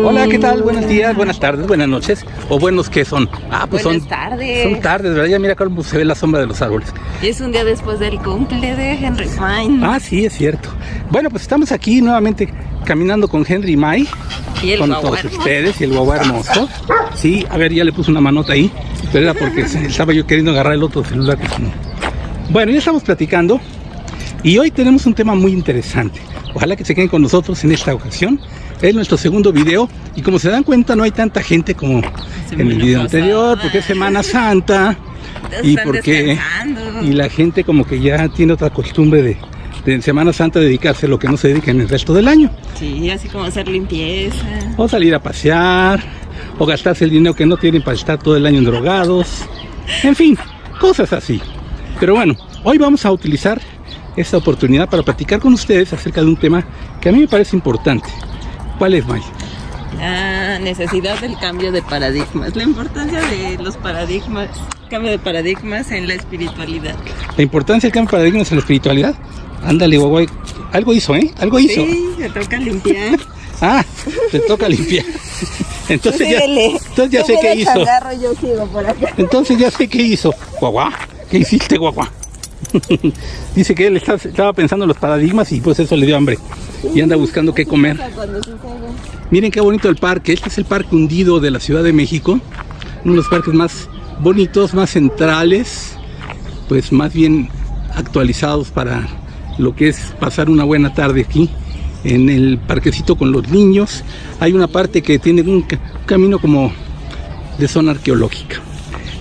Hola, ¿qué tal? Buenos días, buenas tardes, buenas noches. ¿O buenos qué son? Pues buenas tardes. Son tardes, ¿verdad? Ya mira cómo se ve la sombra de los árboles. Y es un día después del cumple de Henry Fine. Ah, sí, es cierto. Bueno, pues estamos aquí nuevamente caminando con Henry May. Y el con guagua todos hermoso. ustedes y el guagua hermoso. Sí, a ver, ya le puse una manota ahí, pero era porque estaba yo queriendo agarrar el otro celular. Bueno, ya estamos platicando y hoy tenemos un tema muy interesante. Ojalá que se queden con nosotros en esta ocasión. Es nuestro segundo video y como se dan cuenta no hay tanta gente como en el video anterior, porque es Semana Santa y porque y la gente como que ya tiene otra costumbre de en Semana Santa dedicarse a lo que no se dedica en el resto del año. Sí, así como hacer limpieza. O salir a pasear, o gastarse el dinero que no tienen para estar todo el año en drogados. En fin, cosas así. Pero bueno, hoy vamos a utilizar esta oportunidad para platicar con ustedes acerca de un tema que a mí me parece importante. ¿Cuál es, May? La necesidad del cambio de paradigmas, la importancia de los paradigmas, cambio de paradigmas en la espiritualidad. La importancia del cambio de paradigmas en la espiritualidad. Ándale, guagua. Algo hizo, ¿eh? Algo hizo. Sí, se toca limpiar. Ah, te toca limpiar. Entonces ya sé qué hizo. Agarro, yo sigo por acá. Entonces ya sé qué hizo. Guagua, ¿qué hiciste, guagua? Dice que él estaba pensando en los paradigmas y pues eso le dio hambre. Y anda buscando qué comer. Miren qué bonito el parque. Este es el Parque Hundido de la Ciudad de México. Uno de los parques más bonitos, más centrales, pues más bien actualizados para lo que es pasar una buena tarde aquí en el parquecito con los niños. Hay una parte que tiene un camino como de zona arqueológica.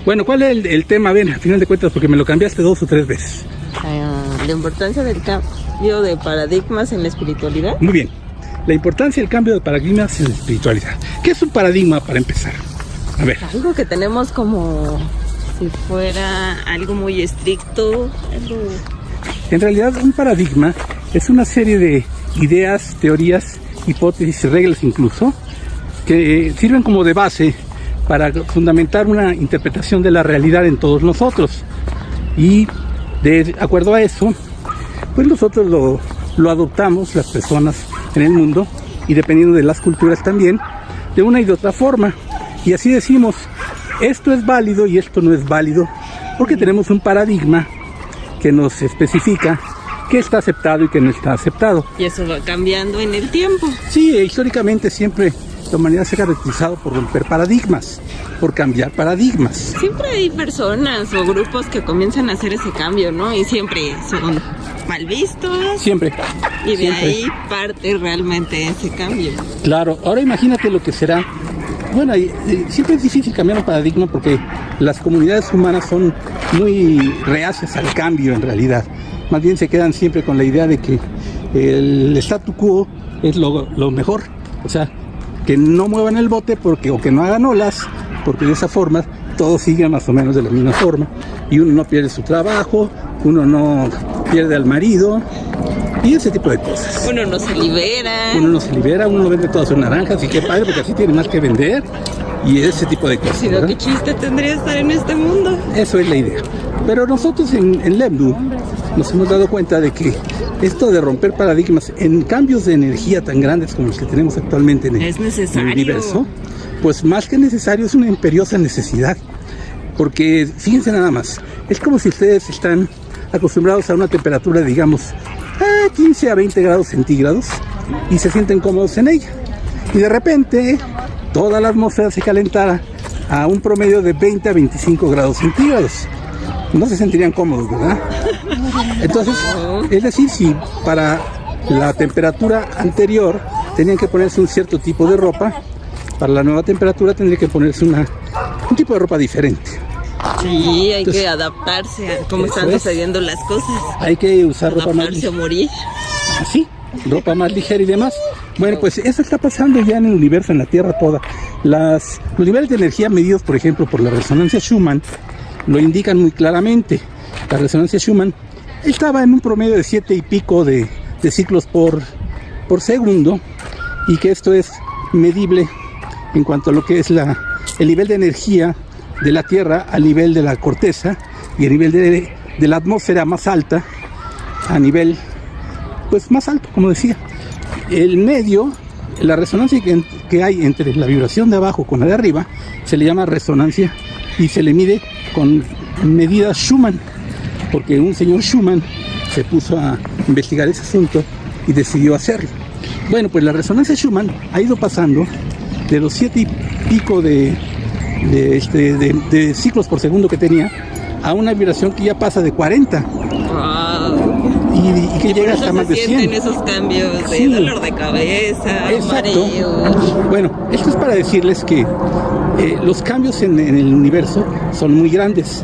Bueno, ¿cuál es el tema? Ven, al final de cuentas, porque me lo cambiaste 2 o 3 veces. La importancia del cambio de paradigmas en la espiritualidad. Muy bien, la importancia del cambio de paradigmas en la espiritualidad. ¿Qué es un paradigma para empezar? A ver. Algo que tenemos como si fuera algo muy estricto, algo... En realidad, un paradigma es una serie de ideas, teorías, hipótesis y reglas incluso, que sirven como de base para fundamentar una interpretación de la realidad en todos nosotros. Y de acuerdo a eso, pues nosotros lo adoptamos, las personas en el mundo, y dependiendo de las culturas también, de una y de otra forma. Y así decimos, esto es válido y esto no es válido, porque tenemos un paradigma que nos especifica qué está aceptado y qué no está aceptado. Y eso va cambiando en el tiempo. Sí, históricamente siempre la humanidad se ha caracterizado por romper paradigmas, por cambiar paradigmas. Siempre hay personas o grupos que comienzan a hacer ese cambio, ¿no? Y siempre son mal vistos. Siempre. Y de siempre. ahí parte realmente ese cambio. Claro, ahora imagínate lo que será. Bueno, siempre es difícil cambiar un paradigma porque las comunidades humanas son muy reacias al cambio en realidad. Más bien se quedan siempre con la idea de que el statu quo es lo mejor. O sea, que no muevan el bote o que no hagan olas, porque de esa forma todos siguen más o menos de la misma forma. Y uno no pierde su trabajo, uno no pierde al marido y ese tipo de cosas. Uno no se libera. Uno vende todas sus naranjas y qué padre, porque así tiene más que vender y ese tipo de cosas. Sino qué chiste tendría estar en este mundo. Eso es la idea. Pero nosotros en Lemnu nos hemos dado cuenta de que esto de romper paradigmas en cambios de energía tan grandes como los que tenemos actualmente en el universo, pues más que necesario es una imperiosa necesidad. Porque fíjense nada más, es como si ustedes están acostumbrados a una temperatura, digamos, 15 a 20 grados centígrados y se sienten cómodos en ella. Y de repente toda la atmósfera se calentara a un promedio de 20 a 25 grados centígrados. No se sentirían cómodos, ¿verdad? Entonces, es decir, si para la temperatura anterior tenían que ponerse un cierto tipo de ropa, para la nueva temperatura tendría que ponerse un tipo de ropa diferente. Sí, hay que adaptarse a cómo están sucediendo las cosas. Hay que usar ropa más ligera. Morir. Sí, ropa más ligera y demás. Bueno, pues eso está pasando ya en el universo, en la Tierra toda. Los niveles de energía medidos, por ejemplo, por la resonancia Schumann, lo indican muy claramente. La resonancia Schumann estaba en un promedio de 7 y pico de ciclos por segundo, y que esto es medible en cuanto a lo que es el nivel de energía de la Tierra al nivel de la corteza y el nivel de la atmósfera más alta a nivel pues más alto, como decía. El medio la resonancia que hay entre la vibración de abajo con la de arriba se le llama resonancia y se le mide con medidas Schumann, porque un señor Schumann se puso a investigar ese asunto y decidió hacerlo. Bueno, pues la resonancia Schumann ha ido pasando de los 7 y pico de ciclos por segundo que tenía a una vibración que ya pasa de 40. Wow. Y que llega hasta más de 100. Sienten esos cambios de dolor de cabeza, mareo. Bueno, esto es para decirles que los cambios en el universo son muy grandes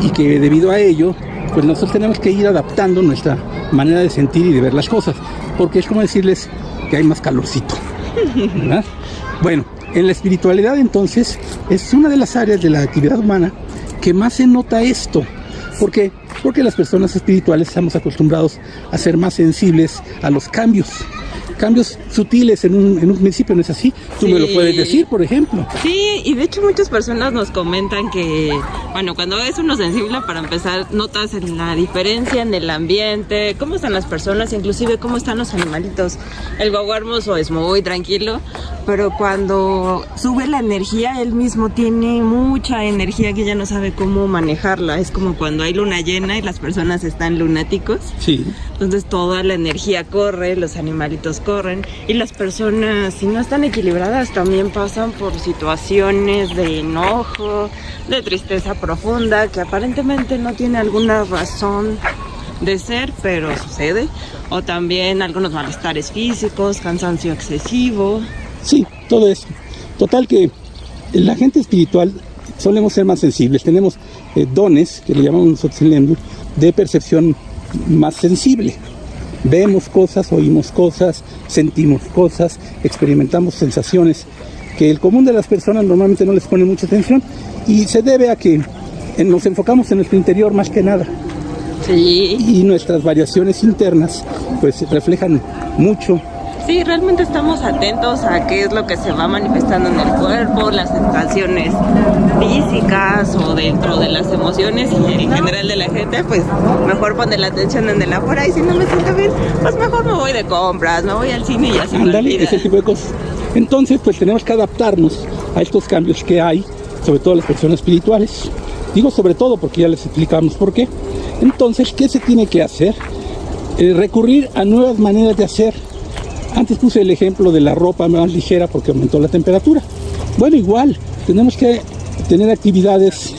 y que debido a ello, pues nosotros tenemos que ir adaptando nuestra manera de sentir y de ver las cosas, porque es como decirles que hay más calorcito, ¿verdad? Bueno, en la espiritualidad entonces es una de las áreas de la actividad humana que más se nota esto. ¿Por qué? Porque las personas espirituales estamos acostumbrados a ser más sensibles a los cambios sutiles en un principio, ¿no es así? Tú me lo puedes decir, por ejemplo. Sí, y de hecho muchas personas nos comentan que, bueno, cuando es uno sensible, para empezar, notas la diferencia en el ambiente, cómo están las personas, inclusive cómo están los animalitos. El guagua hermoso es muy tranquilo, pero cuando sube la energía, él mismo tiene mucha energía que ya no sabe cómo manejarla. Es como cuando hay luna llena y las personas están lunáticos. Sí. Entonces toda la energía corre, los animalitos corren, y las personas, si no están equilibradas, también pasan por situaciones de enojo, de tristeza profunda, que aparentemente no tiene alguna razón de ser, pero sucede. O también algunos malestares físicos, cansancio excesivo. Sí, todo eso. Total que la gente espiritual solemos ser más sensibles. Tenemos dones, que le llamamos nosotros en Lemdu, de percepción más sensible. Vemos cosas, oímos cosas, sentimos cosas, experimentamos sensaciones que el común de las personas normalmente no les pone mucha atención, y se debe a que nos enfocamos en nuestro interior más que nada. Sí. Y nuestras variaciones internas pues reflejan mucho. Sí, realmente estamos atentos a qué es lo que se va manifestando en el cuerpo, las sensaciones físicas o dentro de las emociones, y en general de la gente, pues mejor poner la atención en el afuera, y si no me siento bien, pues mejor me voy de compras, me voy al cine y ya se me olvida. Ese tipo de cosas. Entonces, pues tenemos que adaptarnos a estos cambios que hay, sobre todo las personas espirituales. Digo sobre todo porque ya les explicamos por qué. Entonces, ¿qué se tiene que hacer? Recurrir a nuevas maneras de hacer. Antes puse el ejemplo de la ropa más ligera porque aumentó la temperatura. Bueno, igual, tenemos que tener actividades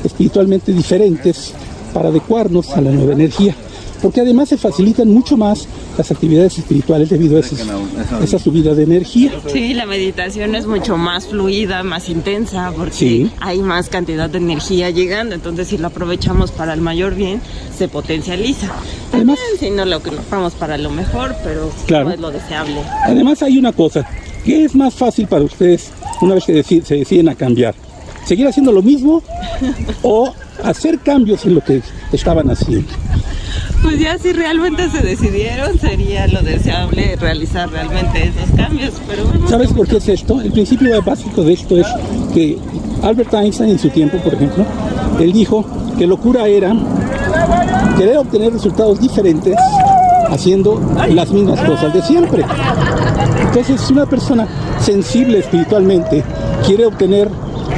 espiritualmente diferentes para adecuarnos a la nueva energía, porque además se facilitan mucho más las actividades espirituales debido a esa subida de energía. Sí, la meditación es mucho más fluida, más intensa, porque hay más cantidad de energía llegando, entonces si lo aprovechamos para el mayor bien, se potencializa. Además, si no lo ocupamos para lo mejor, pero no es lo deseable. Además hay una cosa, ¿qué es más fácil para ustedes una vez que se deciden a cambiar? ¿Seguir haciendo lo mismo o hacer cambios en lo que estaban haciendo? Pues ya si realmente se decidieron, sería lo deseable realizar realmente esos cambios, pero bueno. ¿Sabes por qué es esto? El principio básico de esto es que Albert Einstein en su tiempo, por ejemplo, él dijo que locura era querer obtener resultados diferentes haciendo las mismas cosas de siempre. Entonces, si una persona sensible espiritualmente quiere obtener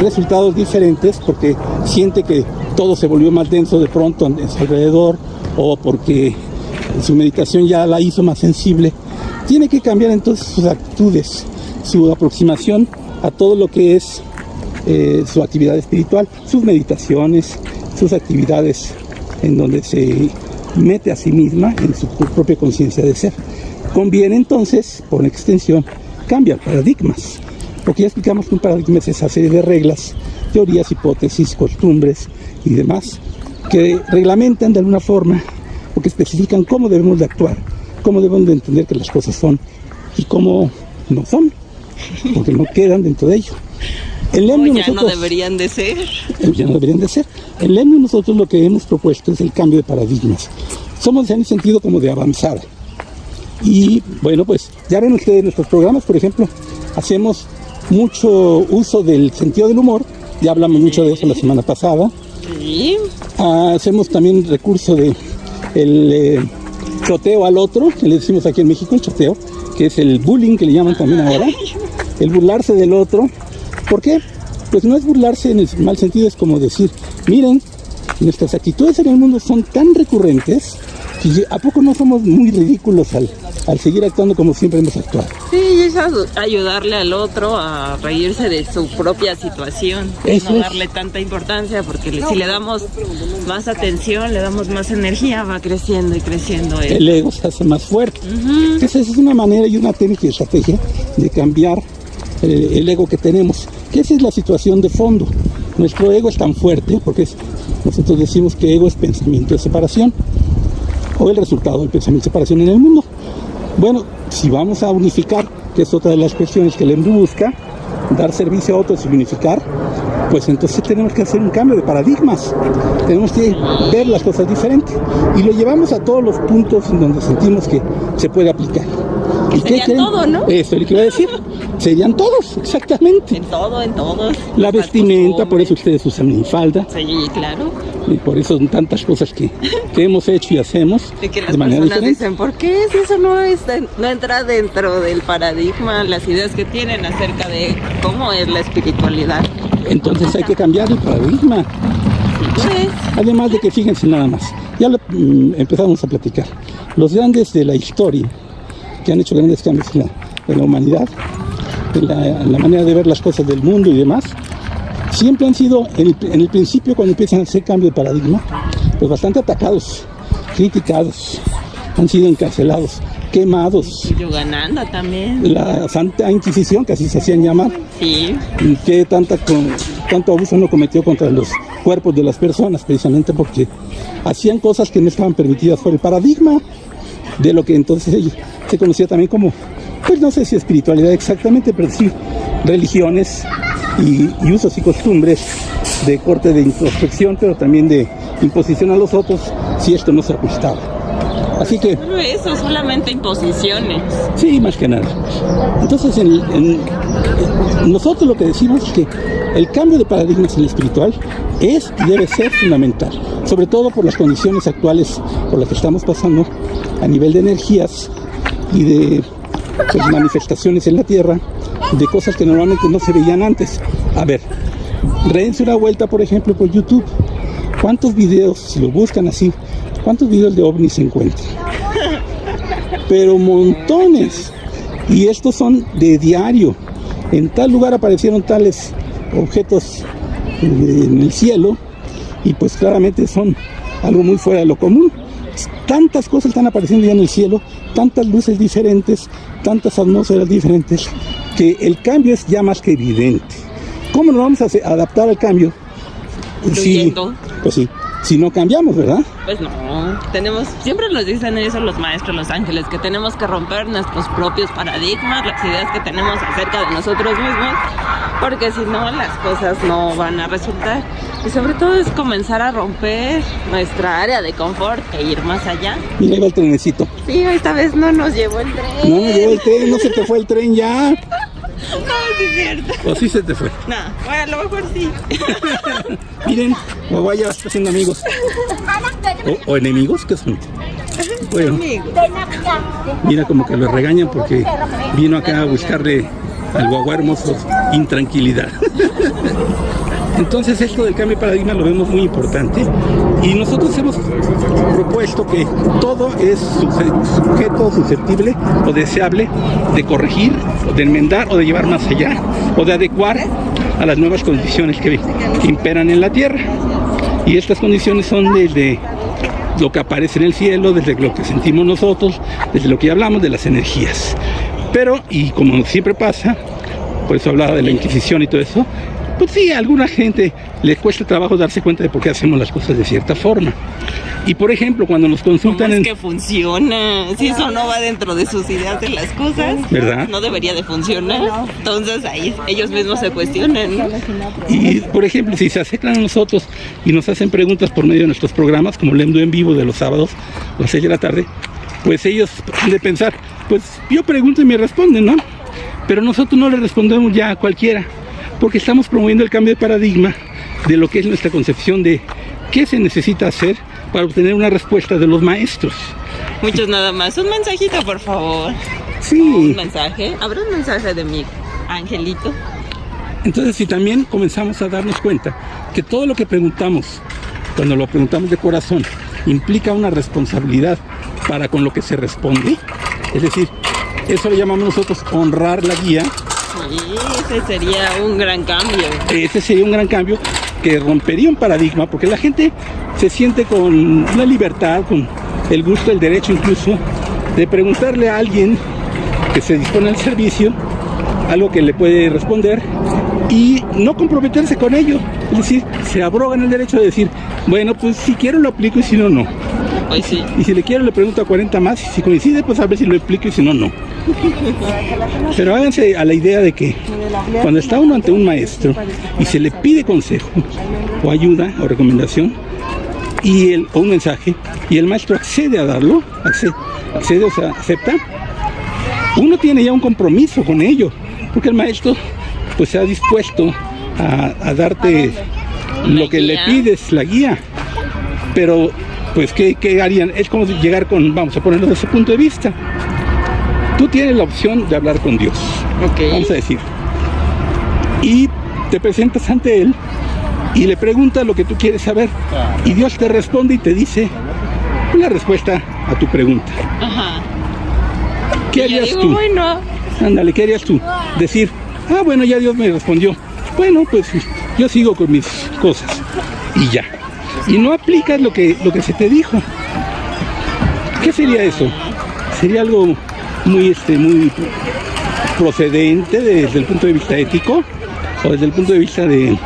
resultados diferentes porque siente que todo se volvió más denso de pronto en su alrededor, o porque su meditación ya la hizo más sensible, tiene que cambiar entonces sus actitudes, su aproximación a todo lo que es su actividad espiritual, sus meditaciones, sus actividades en donde se mete a sí misma en su propia conciencia de ser. Conviene entonces, por extensión, cambiar paradigmas, porque ya explicamos que un paradigma es esa serie de reglas, teorías, hipótesis, costumbres y demás que reglamentan de alguna forma o que especifican cómo debemos de actuar, cómo debemos de entender que las cosas son y cómo no son, porque no quedan dentro de ello. En Lemdu no deberían de ser. Ya no deberían de ser. En Lemdu nosotros lo que hemos propuesto es el cambio de paradigmas. Somos en el sentido como de avanzada. Y bueno, pues ya ven ustedes nuestros programas, por ejemplo, hacemos mucho uso del sentido del humor, ya hablamos mucho de eso la semana pasada. Sí. Hacemos también recurso de el choteo al otro, que le decimos aquí en México, el choteo, que es el bullying, que le llaman también ahora, el burlarse del otro. ¿Por qué? Pues no es burlarse en el mal sentido, es como decir, miren, nuestras actitudes en el mundo son tan recurrentes que ¿a poco no somos muy ridículos al seguir actuando como siempre hemos actuado? Sí, es ayudarle al otro a reírse de su propia situación, Eso no es. darle tanta importancia, porque si le damos más atención, le damos más energía, va creciendo y creciendo él. El ego se hace más fuerte. Esa es una manera y una técnica y estrategia de cambiar el ego que tenemos, que esa es la situación de fondo. Nuestro ego es tan fuerte porque nosotros decimos que ego es pensamiento de separación, o el resultado del pensamiento de separación en el mundo. Bueno, si vamos a unificar, que es otra de las cuestiones que el EMDU busca, dar servicio a otros y unificar, pues entonces tenemos que hacer un cambio de paradigmas, tenemos que ver las cosas diferentes y lo llevamos a todos los puntos en donde sentimos que se puede aplicar. ¿Y qué serían todo, ¿no? Eso es lo que iba a decir. Serían todos, exactamente. En todos. La vestimenta, por eso ustedes usan minifalda. Sí, claro. Y por eso son tantas cosas que hemos hecho y hacemos Y que las de manera personas diferente. dicen, ¿por qué? Si eso no entra dentro del paradigma, las ideas que tienen acerca de cómo es la espiritualidad. Entonces hay que cambiar el paradigma. Pues, Además de que, fíjense nada más, ya empezamos a platicar. Los grandes de la historia, que han hecho grandes cambios en la humanidad, en la manera de ver las cosas del mundo y demás, siempre han sido, en el principio, cuando empiezan a hacer cambio de paradigma, pues bastante atacados, criticados, han sido encarcelados, quemados. Yogananda también. La Santa Inquisición, que así se hacían llamar, Sí. que tanto abuso no cometió contra los cuerpos de las personas, precisamente porque hacían cosas que no estaban permitidas por el paradigma de lo que entonces se conocía también como, pues no sé si espiritualidad exactamente, pero sí religiones y usos y costumbres de corte de introspección, pero también de imposición a los otros si esto no se ajustaba. Así que Solo eso, solamente imposiciones. sí, más que nada. Entonces, nosotros lo que decimos es que el cambio de paradigmas en lo espiritual es y debe ser fundamental, sobre todo por las condiciones actuales por las que estamos pasando a nivel de energías y de manifestaciones en la Tierra, de cosas que normalmente no se veían antes. A ver, dense una vuelta, por ejemplo, por YouTube. ¿Cuántos videos, si lo buscan así, cuántos videos de ovnis se encuentran? Pero montones. Y estos son de diario. En tal lugar aparecieron tales objetos en el cielo y pues claramente son algo muy fuera de lo común. Tantas cosas están apareciendo ya en el cielo, tantas luces diferentes, tantas atmósferas diferentes, que el cambio es ya más que evidente. ¿Cómo nos vamos a adaptar al cambio? Fluyendo. Pues sí, si no cambiamos, ¿verdad? Pues no, siempre nos dicen eso los maestros, los ángeles, que tenemos que romper nuestros propios paradigmas, las ideas que tenemos acerca de nosotros mismos, porque si no las cosas no van a resultar. Y sobre todo es comenzar a romper nuestra área de confort e ir más allá. Mira, ahí va el trenecito. Sí, esta vez no nos llevó el tren. No nos llevó el tren, no se te fue el tren ya. No, sí es cierto. ¿O sí se te fue? No, bueno, a lo mejor sí. Miren, Guaguaya está haciendo amigos. ¿O enemigos? ¿Qué son? Bueno, mira como que lo regañan porque vino acá a buscarle al guagua hermoso intranquilidad. Entonces esto del cambio de paradigma lo vemos muy importante y nosotros hemos propuesto que todo es sujeto, susceptible o deseable de corregir, o de enmendar o de llevar más allá o de adecuar a las nuevas condiciones que imperan en la Tierra. Y estas condiciones son desde lo que aparece en el cielo, desde lo que sentimos nosotros, desde lo que ya hablamos de las energías. Pero, y como siempre pasa, por eso hablaba de la Inquisición y todo eso, pues sí, a alguna gente le cuesta trabajo darse cuenta de por qué hacemos las cosas de cierta forma. Y por ejemplo, cuando nos consultan ¿Cómo es que funciona? Si eso no va dentro de sus ideas de las cosas, ¿verdad? No debería de funcionar. Entonces ahí ellos mismos se cuestionan, ¿no? Y por ejemplo, si se acercan a nosotros y nos hacen preguntas por medio de nuestros programas, como el EMDU en vivo de los sábados a las 6 de la tarde, pues ellos han de pensar, pues yo pregunto y me responden, ¿no? Pero nosotros no le respondemos ya a cualquiera, porque estamos promoviendo el cambio de paradigma de lo que es nuestra concepción de qué se necesita hacer para obtener una respuesta de los maestros. Muchos nada más. Un mensajito, por favor. Sí. Un mensaje. ¿Habrá un mensaje de mi angelito? Entonces, si también comenzamos a darnos cuenta que todo lo que preguntamos, cuando lo preguntamos de corazón, implica una responsabilidad para con lo que se responde, es decir, eso lo llamamos nosotros honrar la guía. Sí, ese sería un gran cambio. Ese sería un gran cambio que rompería un paradigma, porque la gente se siente con la libertad, con el gusto, el derecho incluso, de preguntarle a alguien que se dispone al servicio algo que le puede responder y no comprometerse con ello. Es decir, se abrogan el derecho de decir, bueno, pues si quiero lo aplico y si no, no. Pues sí. Y si le quiero le pregunto a 40 más, y si coincide, pues a ver si lo explico y si no, no. Pero háganse a la idea de que cuando está uno ante un maestro y se le pide consejo o ayuda o recomendación o un mensaje y el maestro accede a darlo, accede, o sea, acepta, uno tiene ya un compromiso con ello, porque el maestro pues se ha dispuesto a darte lo que le pides, la guía. Pero pues ¿qué harían? Es como llegar con, vamos a ponerlo desde ese punto de vista. Tú tienes la opción de hablar con Dios, vamos a decir, y te presentas ante Él y le preguntas lo que tú quieres saber, y Dios te responde y te dice la respuesta a tu pregunta. Ajá. ¿Qué harías tú? Bueno. Ándale, ¿qué harías tú? Decir, bueno, ya Dios me respondió. Bueno, pues yo sigo con mis cosas y ya. Y no aplicas lo que se te dijo. ¿Qué sería eso? Sería algo muy procedente desde el punto de vista ético o desde el punto de vista de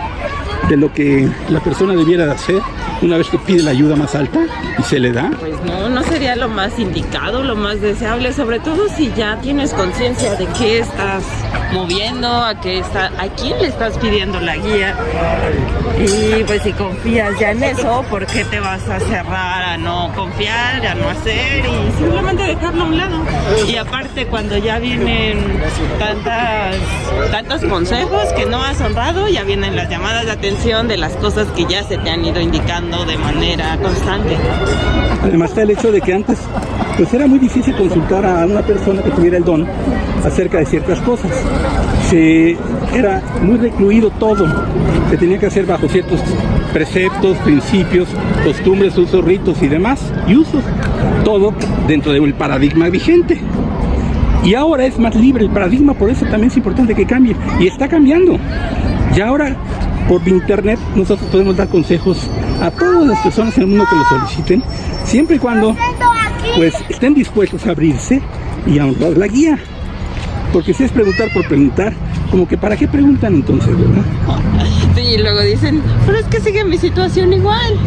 lo que la persona debiera de hacer una vez que pide la ayuda más alta y se le da. Pues no sería lo más indicado, lo más deseable, sobre todo si ya tienes conciencia de qué estás moviendo, a quién le estás pidiendo la guía. Y pues si confías ya en eso, ¿por qué te vas a cerrar a no confiar, a no hacer y simplemente dejarlo a un lado? Y aparte, cuando ya vienen tantos consejos que no has honrado, ya vienen las llamadas de atención de las cosas que ya se te han ido indicando de manera constante. Además está el hecho de que antes pues era muy difícil consultar a una persona que tuviera el don acerca de ciertas cosas. Era muy recluido todo, se tenía que hacer bajo ciertos preceptos, principios, costumbres, usos, ritos y demás, y usos, todo dentro del paradigma vigente. Y ahora es más libre el paradigma, por eso también es importante que cambie, y está cambiando. Y ahora por internet nosotros podemos dar consejos a todas las personas en el mundo que lo soliciten, siempre y cuando pues estén dispuestos a abrirse y a honrar la guía. Porque si es preguntar por preguntar, como que ¿para qué preguntan entonces, verdad? Sí, y luego dicen, pero es que sigue mi situación igual.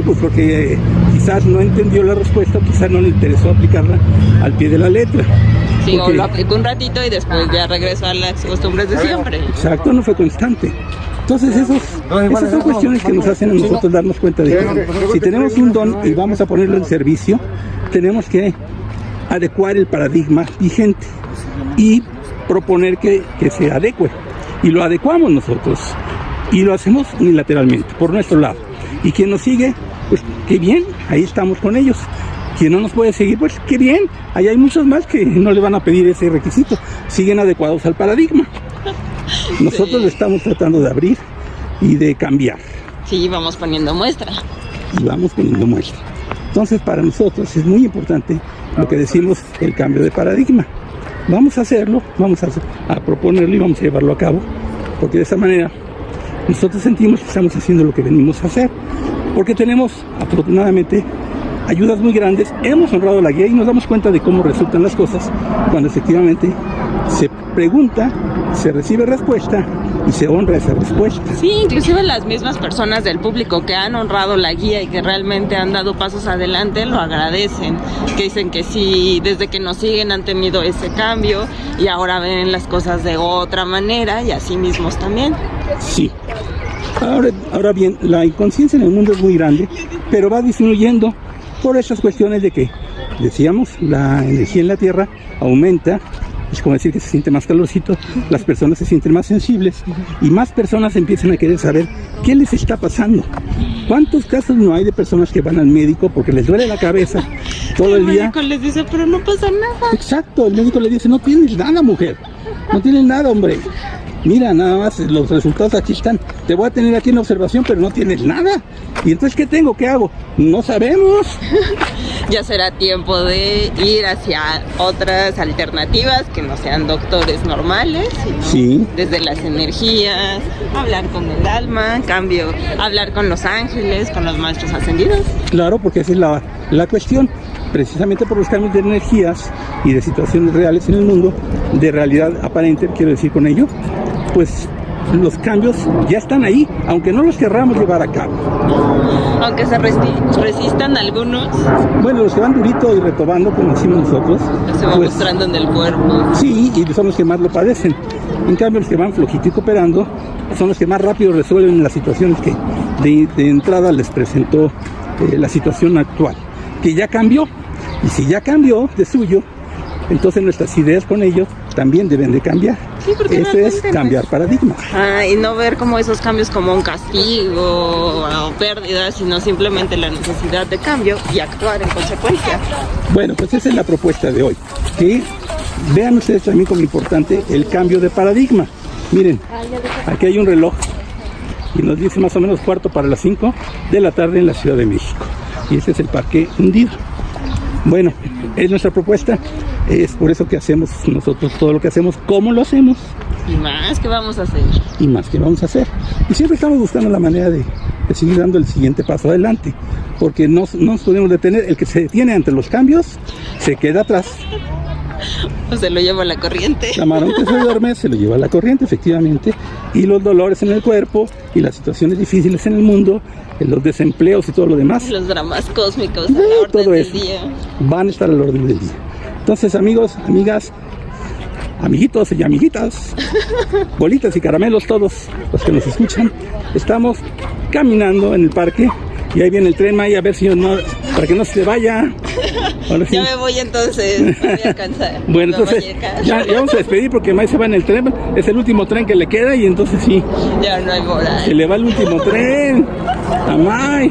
Pues porque quizás no entendió la respuesta, quizás no le interesó aplicarla al pie de la letra. Sí, porque o lo aplicó un ratito y después ya regresó a las costumbres de siempre. Exacto, no fue constante. Entonces esas son cuestiones que nos hacen a nosotros darnos cuenta de que si tenemos un don y vamos a ponerlo en servicio, tenemos que adecuar el paradigma vigente y proponer que se adecue. Y lo adecuamos nosotros y lo hacemos unilateralmente, por nuestro lado. Y quien nos sigue, pues qué bien, ahí estamos con ellos. Quien no nos puede seguir, pues qué bien, ahí hay muchos más que no le van a pedir ese requisito, siguen adecuados al paradigma. Nosotros le estamos tratando de abrir y de cambiar. Sí, vamos poniendo muestra. Y vamos poniendo muestra. Entonces, para nosotros es muy importante lo que decimos, el cambio de paradigma. Vamos a hacerlo, vamos a proponerlo y vamos a llevarlo a cabo, porque de esa manera nosotros sentimos que estamos haciendo lo que venimos a hacer, porque tenemos afortunadamente ayudas muy grandes, hemos honrado la guía y nos damos cuenta de cómo resultan las cosas cuando efectivamente se pregunta, se recibe respuesta y se honra esa respuesta. Sí, inclusive las mismas personas del público que han honrado la guía y que realmente han dado pasos adelante lo agradecen, que dicen que sí, desde que nos siguen han tenido ese cambio y ahora ven las cosas de otra manera y así mismos también. Sí. Ahora bien, la inconsciencia en el mundo es muy grande, pero va disminuyendo por esas cuestiones de que, decíamos, la energía en la Tierra aumenta es como decir que se siente más calorcito, las personas se sienten más sensibles y más personas empiezan a querer saber qué les está pasando. ¿Cuántos casos no hay de personas que van al médico porque les duele la cabeza todo el día? El médico les dice, pero no pasa nada. Exacto, el médico le dice, no tienes nada, mujer, no tienes nada, hombre. Mira, nada más los resultados aquí están. Te voy a tener aquí en observación, pero no tienes nada. ¿Y entonces qué tengo? ¿Qué hago? No sabemos. Ya será tiempo de ir hacia otras alternativas que no sean doctores normales, sino Sí. desde las energías, hablar con el alma, en cambio, hablar con los ángeles, con los maestros ascendidos. Claro, porque esa es la cuestión. Precisamente por los cambios de energías y de situaciones reales en el mundo, de realidad aparente, quiero decir con ello, pues los cambios ya están ahí, aunque no los querramos llevar a cabo. Aunque se resistan algunos, Bueno, los que van durito y retobando, como decimos nosotros, se va pues, mostrando en el cuerpo. sí, y son los que más lo padecen. En cambio, los que van flojito y cooperando son los que más rápido resuelven las situaciones que de entrada les presentó la situación actual, que ya cambió. Y si ya cambió de suyo, entonces nuestras ideas con ello también deben de cambiar. Sí, porque Eso es cambiar paradigma. Y no ver como esos cambios como un castigo o pérdida, sino simplemente la necesidad de cambio y actuar en consecuencia. Bueno, pues esa es la propuesta de hoy. Que vean ustedes también como importante el cambio de paradigma. Miren, aquí hay un reloj y nos dice más o menos 4:45 de la tarde en la Ciudad de México. Y este es el Parque Hundido. Bueno, es nuestra propuesta. Es por eso que hacemos nosotros todo lo que hacemos, cómo lo hacemos Y más, ¿qué vamos a hacer? y más que vamos a hacer. Y siempre estamos buscando la manera de seguir dando el siguiente paso adelante, porque no nos podemos detener. El que se detiene ante los cambios se queda atrás. O se lo lleva la corriente. Camarón que se duerme se lo lleva a la corriente, efectivamente, y los dolores en el cuerpo y las situaciones difíciles en el mundo, los desempleos y todo lo demás, Los dramas cósmicos a la orden todo del eso día. van a estar al orden del día. Entonces, amigos, amigas, amiguitos y amiguitas, bolitas y caramelos, todos los que nos escuchan, estamos caminando en el parque y ahí viene el tren Maya, a ver si no, para que no se vaya. Ahora sí. Ya me voy entonces, no voy a alcanzar. Bueno, No voy entonces a llegar. ya vamos a despedir porque May se va en el tren, es el último tren que le queda y entonces sí, Ya no hay se moral. le va el último tren a May.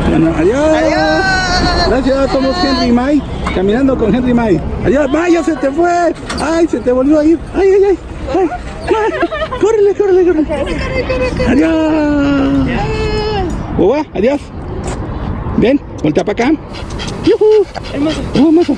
Bueno, adiós. ¡Adiós! Gracias, somos Henry y May, caminando con Henry y May. Adiós, May, ya se te fue. Ay, se te volvió a ir. Ay, ay, ay. Ay, ay. Córrele, córrele, córrele. Adiós. Boba, adiós. Ven, voltea para acá. ¡Yujú! Hermoso. Hermoso.